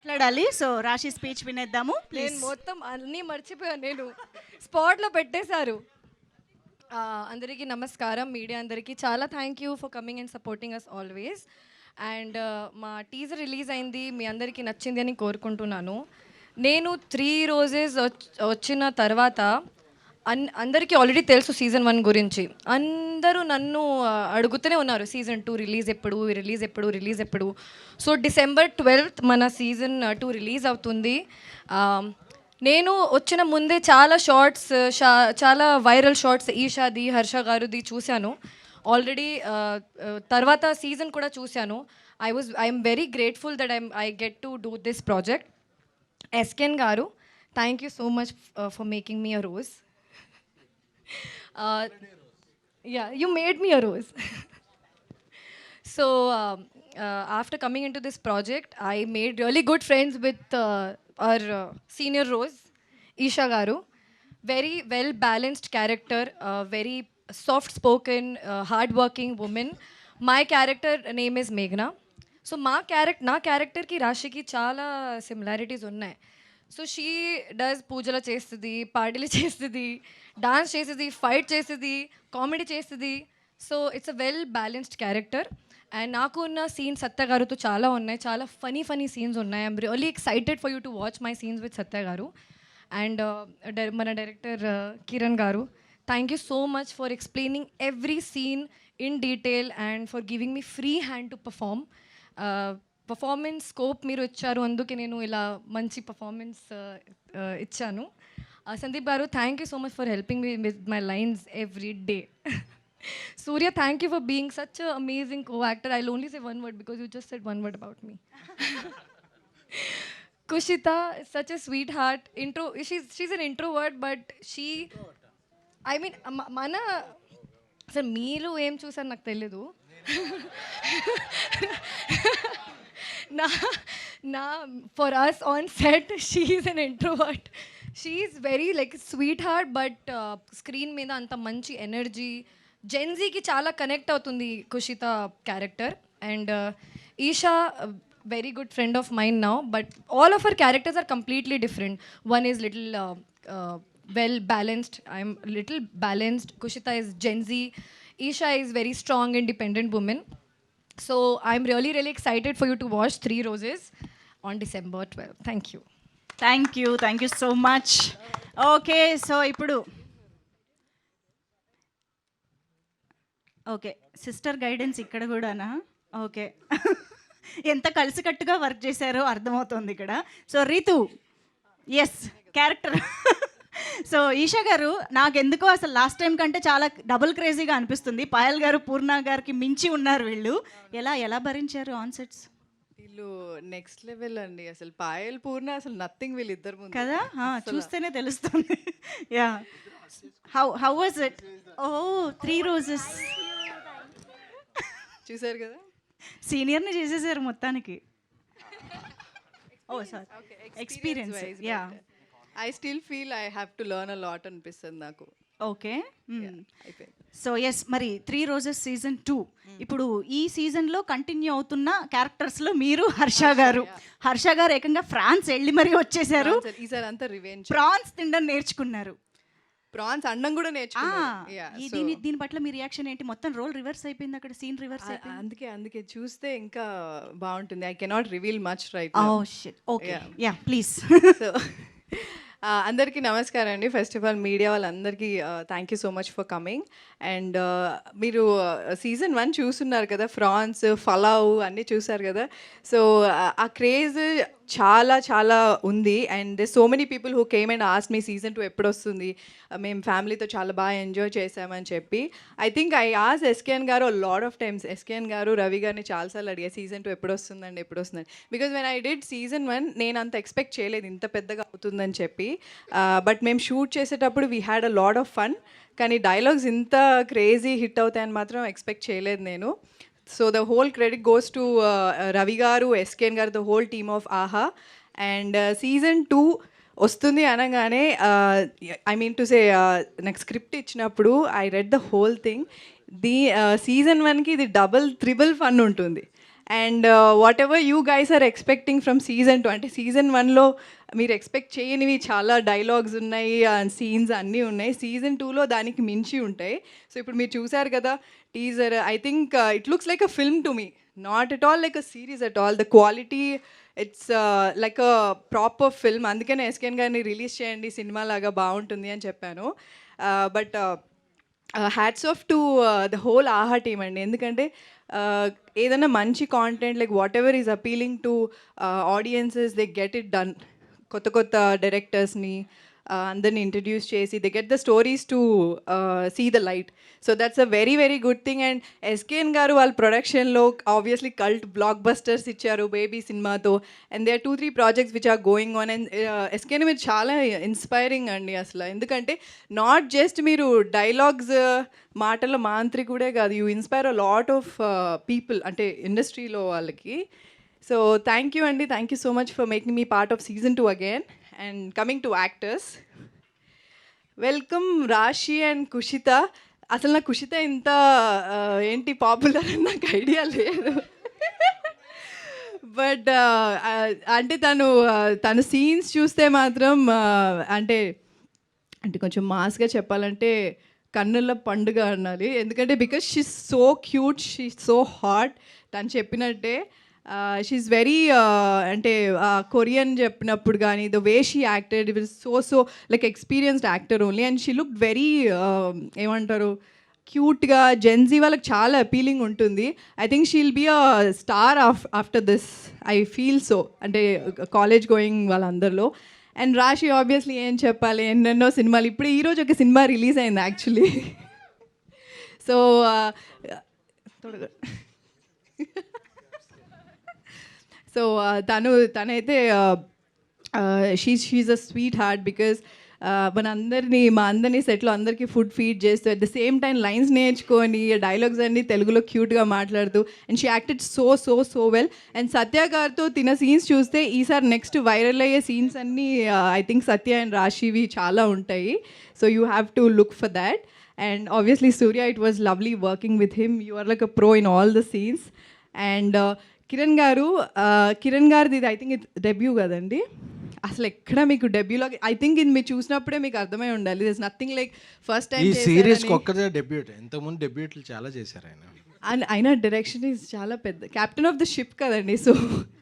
మాట్లాడాలి. సో రాశి స్పీచ్ వినేద్దాము నేను ప్లీజ్. మొత్తం అన్నీ మర్చిపోయాను. నేను స్పాట్లో పెట్టేశారు. అందరికీ నమస్కారం. మీడియా అందరికీ చాలా thank you for coming and supporting us always. And మా టీజర్ రిలీజ్ అయింది, మీ అందరికీ నచ్చింది అని కోరుకుంటున్నాను. నేను 3 రోజెస్ వచ్చిన తర్వాత అందరికీ ఆల్రెడీ తెలుసు సీజన్ 1 గురించి. అందరూ నన్ను అడుగుతూనే ఉన్నారు సీజన్ 2 రిలీజ్ ఎప్పుడు, రిలీజ్ ఎప్పుడు, రిలీజ్ ఎప్పుడు. సో December 12th మన సీజన్ 2 రిలీజ్ అవుతుంది. నేను వచ్చిన ముందే చాలా షార్ట్స్, చాలా వైరల్ షార్ట్స్ ఈషాది, హర్ష గారుది చూశాను ఆల్రెడీ. తర్వాత సీజన్ కూడా చూశాను. I'm very grateful that I get to do this project. ఎస్కెన్ garu, thank you so much for making me a rose. Yeah, you made me a rose. So after coming into this project, I made really good friends with our senior rose, Isha Garu. Very well balanced character, very soft spoken, hard working woman. My character name is Meghna. So నా క్యారెక్టర్కి రాశికి చాలా similarities ఉన్నాయి. So she does పూజలు చేస్తుంది, పార్టీలు చేస్తుంది, dance చేస్తుంది, ఫైట్ చేస్తుంది, కామెడీ చేస్తుంది. So it's a well balanced character. And నాకు ఉన్న సీన్స్ సత్య గారుతో చాలా ఉన్నాయి, చాలా ఫనీ సీన్స్ ఉన్నాయి. I'm really excited for you to watch my scenes with Satya garu. And మన director Kiran garu, thank you so much for explaining every scene in detail and for giving me free hand to performance scope మీరు ఇచ్చారు, అందుకే నేను ఇలా మంచి performance ఇచ్చాను. సందీప్ గారు, thank you so much for helping me with my lines every day. Surya, thank you for being such an amazing co-actor. I'll only say one word because you just said one word about me. Kushita is such a sweetheart. She's an introvert, but I mean, mana అసలు మీరు ఏం చూసారు నాకు తెలీదు. నా for us on set she is an introvert. She is very like sweet heart, but screen మీద అంత మంచి ఎనర్జీ. జెన్జీకి చాలా కనెక్ట్ అవుతుంది Kushitha character. And Eesha, very good friend of mine now, but all of our characters are completely different. One is little well balanced, I'm little balanced. Kushita is Gen Z. Isha is very strong independent woman. So I'm really excited for you to watch 3 Roses on December 12th. Thank you. Thank you so much. Okay, so ఇప్పుడు okay sister guidance ఇక్కడ కూడానా? Okay. ఎంత కలిసికట్టుగా work చేశారో అర్థమవుతుంది ఇక్కడ. So Ritu, yes character. So Eesha గారు, నాకెందుకో అసలు లాస్ట్ టైం కంటే చాలా డబుల్ క్రేజీగా అనిపిస్తుంది. పాయల్ గారు, పూర్ణ గారికి మించి ఉన్నారు వీళ్ళు. ఎలా భరించారు ఆన్ సెట్స్? వీళ్ళు నెక్స్ట్ లెవెల్ అండి. అసలు పాయల్, పూర్ణ అసలు నథింగ్ వీళ్ళిద్దరు ముందు కదా, చూస్తేనే తెలుస్తుంది. Yeah, how was it? ఓ 3 రోజెస్ చూసారు కదా, సీనియర్ని చేసేసారు మొత్తానికి. ఓ sir, experience. Yeah, I still feel I have to learn a lot అనిపిస్తుంది నాకు. ఓకే. అయిపోయింది. సో ఎస్, మరి 3 రోజెస్ సీజన్ 2 ఇప్పుడు ఈ సీజన్లో కంటిన్యూ అవుతున్న క్యారెక్టర్స్లో మీరు హర్ష గారు ఏకంగా ఫ్రాన్స్ వెళ్ళి మరీ వచ్చేసారు. ఈసారి అంతా రివెంజ్. ప్రాన్స్ తినడం నేర్చుకున్నారు. ప్రాన్స్ అండం కూడా నేర్చుకున్నాను. దీని పట్ల మీ రియాక్షన్ ఏంటి? మొత్తం రోల్ రివర్స్ అయిపోయింది అక్కడ, సీన్ రివర్స్ అయిపోయింది. అందుకే చూస్తే ఇంకా బాగుంటుంది. I cannot reveal much right. Okay, yeah please. So అందరికీ నమస్కారం అండి. ఫస్ట్ ఆఫ్ ఆల్ మీడియా వాళ్ళందరికీ thank you so much for coming. And మీరు సీజన్ 1 చూస్తున్నారు కదా, ఫ్రాన్స్, ఫలావ్ అన్నీ చూసారు కదా. సో ఆ క్రేజ్ చాలా ఉంది. And so many people who came and asked me season 2 ఎప్పుడు వస్తుంది, మేము ఫ్యామిలీతో చాలా బాగా ఎంజాయ్ చేసామని చెప్పి. ఐ థింక్ ఐ ఆస్ ఎస్కేఎన్ గారు లాట్ ఆఫ్ టైమ్స్. ఎస్కేఎన్ గారు, రవి గారిని చాలాసార్లు అడిగా సీజన్ 2 ఎప్పుడు వస్తుందండి. Because when I did season 1 నేను అంత ఎక్స్పెక్ట్ చేయలేదు ఇంత పెద్దగా అవుతుందని చెప్పి. బట్ మేము షూట్ చేసేటప్పుడు we had a lot of fun. కానీ డైలాగ్స్ ఇంత క్రేజీ హిట్ అవుతాయని మాత్రం ఎక్స్పెక్ట్ చేయలేదు నేను. So the whole credit goes to Ravi గారు, ఎస్కేఎన్ గారు, ద హోల్ టీమ్ ఆఫ్ ఆహా. అండ్ సీజన్ 2 వస్తుంది అనగానే ఐ మీన్ టు సే నాకు స్క్రిప్ట్ ఇచ్చినప్పుడు I read the whole thing. Season 1కి ఇది డబుల్ త్రిబుల్ ఫన్ ఉంటుంది. And whatever you guys are expecting from season 2, అంటే సీజన్ 1లో మీరు ఎక్స్పెక్ట్ చేయనివి చాలా డైలాగ్స్ ఉన్నాయి, సీన్స్ అన్నీ ఉన్నాయి. సీజన్ 2లో దానికి మించి ఉంటాయి. సో ఇప్పుడు మీరు చూసారు కదా teaser, I think it looks like a film to me, not at all like a series at all. The quality, it's like a proper film. అందుకనే ఎస్కేన్ గారిని రిలీజ్ చేయండి సినిమా లాగా బాగుంటుంది అని చెప్పాను. But hats off to the whole Aha team అండి. ఎందుకంటే ఏదైనా మంచి content like whatever is appealing to audiences, they get it done. కొత్త కొత్త డైరెక్టర్స్ని అందరిని ఇంట్రడ్యూస్ చేసి they get the stories to see the light. So that's a very very good thing. And SKN గారు వాళ్ళ ప్రొడక్షన్లో ఆబ్వియస్లీ కల్ట్ బ్లాక్ బస్టర్స్ ఇచ్చారు Baby సినిమాతో. And they are 2-3 projects which are going on. And SKN మీరు చాలా inspiring అండి అసలు. ఎందుకంటే నాట్ జస్ట్ మీరు డైలాగ్స్ మాటల మాంత్రికుడే కాదు, you inspire a lot of people, అంటే ఇండస్ట్రీలో వాళ్ళకి. సో థ్యాంక్ యూ అండి, thank you so much for making me part of season 2 again. And coming to actors, welcome రాశి అండ్ కుషిత. అసలు నాకు కుషిత ఇంత ఏంటి పాపులర్ అని నాకు ఐడియా లేదు. బట్ అంటే తను సీన్స్ చూస్తే మాత్రం అంటే కొంచెం మాస్గా చెప్పాలంటే కన్నుల పండుగ అనాలి. ఎందుకంటే because she so cute, she so hot. తను చెప్పినట్టే షీఈస్ వెరీ అంటే కొరియన్ చెప్పినప్పుడు కానీ the way she acted, it was so like experienced actor only. And she look very ఏమంటారు క్యూట్గా, జెన్జీ వాళ్ళకి చాలా అపీలింగ్ ఉంటుంది. I think she'll be a star after this, I feel so, అంటే college going వాళ్ళందరిలో. అండ్ రాశి ఆబ్వియస్లీ ఏం చెప్పాలి, ఎన్నెన్నో సినిమాలు. ఇప్పుడు ఈరోజు ఒక సినిమా రిలీజ్ అయింది యాక్చువల్లీ. సో సో తనైతే she's a sweet heart. Because మా అందరినీ సెట్లో అందరికీ ఫుడ్ ఫీడ్ చేస్తూ at the same time lines నేర్చుకొని డైలాగ్స్ అన్నీ తెలుగులో క్యూట్గా మాట్లాడుతూ, and she acted so well. And Satya గారితో తిన సీన్స్ చూస్తే ఈసారి నెక్స్ట్ వైరల్ అయ్యే సీన్స్ అన్నీ ఐ థింక్ సత్య అండ్ రాశివి చాలా ఉంటాయి. So you have to look for that. And obviously Surya, it was lovely working with him. You are like a pro in all the scenes. And Kiran గారిది ఇది I think ఇది debut కదండి. అసలు ఎక్కడ మీకు డెబ్యూలో ఐ థింక్ ఇది మీరు చూసినప్పుడే మీకు అర్థమై ఉండాలి. This nothing like first time ఈ సీరీస్ ఒక్కదే డెబ్యూట్, ఇంతకుముందు డెబ్యూట్లు చాలా చేశారు ఆయన. అండ్ అయినా డైరెక్షన్ ఈజ్ చాలా పెద్ద, క్యాప్టెన్ ఆఫ్ ద షిప్ కదండి. సో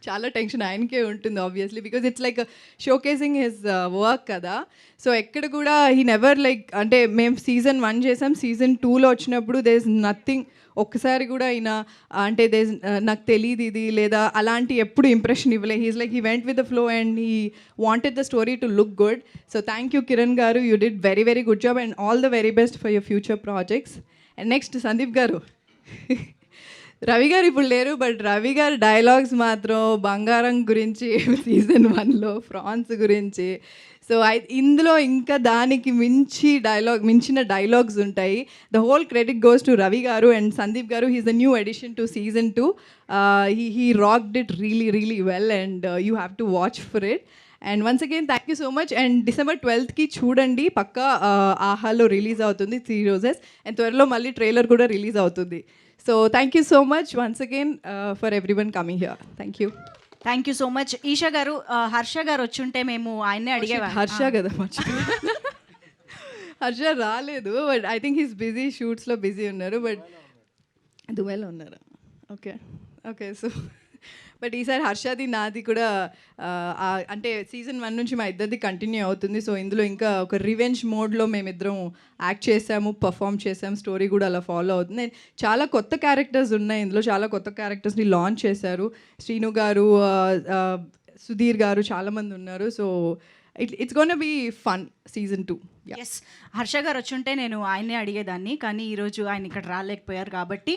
చాలా టెన్షన్ ఆయనకే ఉంటుంది obviously, because it's like showcasing his work కదా. సో ఎక్కడ కూడా హీ నెవర్ లైక్, అంటే మేము సీజన్ 1 చేసాం, సీజన్ 2లో వచ్చినప్పుడు దే ఇస్ నథింగ్, ఒక్కసారి కూడా అయినా అంటే నాకు తెలియదు ఇది లేదా అలాంటి ఎప్పుడు ఇంప్రెషన్ ఇవ్వలే. He's like he went with the flow and he wanted the story to look good. So thank you Kiran garu, you did very very good job and all the very best for your future projects. And next Sandeep garu. Ravi గారు ఇప్పుడు లేరు, but Ravi గారు dialogues మాత్రం బంగారం గురించి season 1లో France గురించి. So ఇందులో ఇంకా దానికి మించిన డైలాగ్స్ ఉంటాయి. The whole credit goes to Ravi గారు అండ్ సందీప్ గారు. He's the new edition to season 2. He rocked it really well and you have to watch for it. And once again thank you so much. And December 12th చూడండి, పక్కా ఆహాలో release అవుతుంది 3 roses. And త్వరలో మళ్ళీ trailer కూడా release అవుతుంది. So thank you so much once again for everyone coming here. Thank you. Thank you so much. Eesha గారు, హర్ష గారు వచ్చుంటే మేము ఆయన్నే అడిగేవా. హర్ష కదా హర్ష రాలేదు, but I think he's busy, షూట్స్లో బిజీ ఉన్నారు, బట్ దుబాయ్లో ఉన్నారు. ఓకే సో బట్ ఈసారి హర్షది నాది కూడా అంటే సీజన్ 1 నుంచి మా ఇద్దరిది కంటిన్యూ అవుతుంది. సో ఇందులో ఇంకా ఒక రివెంజ్ మోడ్లో మేమిద్దరం యాక్ట్ చేసాము, పర్ఫామ్ చేసాము, స్టోరీ కూడా అలా ఫాలో అవుతుంది. అండ్ చాలా కొత్త క్యారెక్టర్స్ ఉన్నాయి ఇందులో, చాలా కొత్త క్యారెక్టర్స్ని లాంచ్ చేశారు. శ్రీను గారు, సుధీర్ గారు, చాలామంది ఉన్నారు. So it's gonna be fun season 2. Yes, Harsha గారు వచ్చుంటే నేను ఆయన్నే అడిగేదాన్ని, కానీ ఈరోజు ఆయన ఇక్కడ రాలేకపోయారు కాబట్టి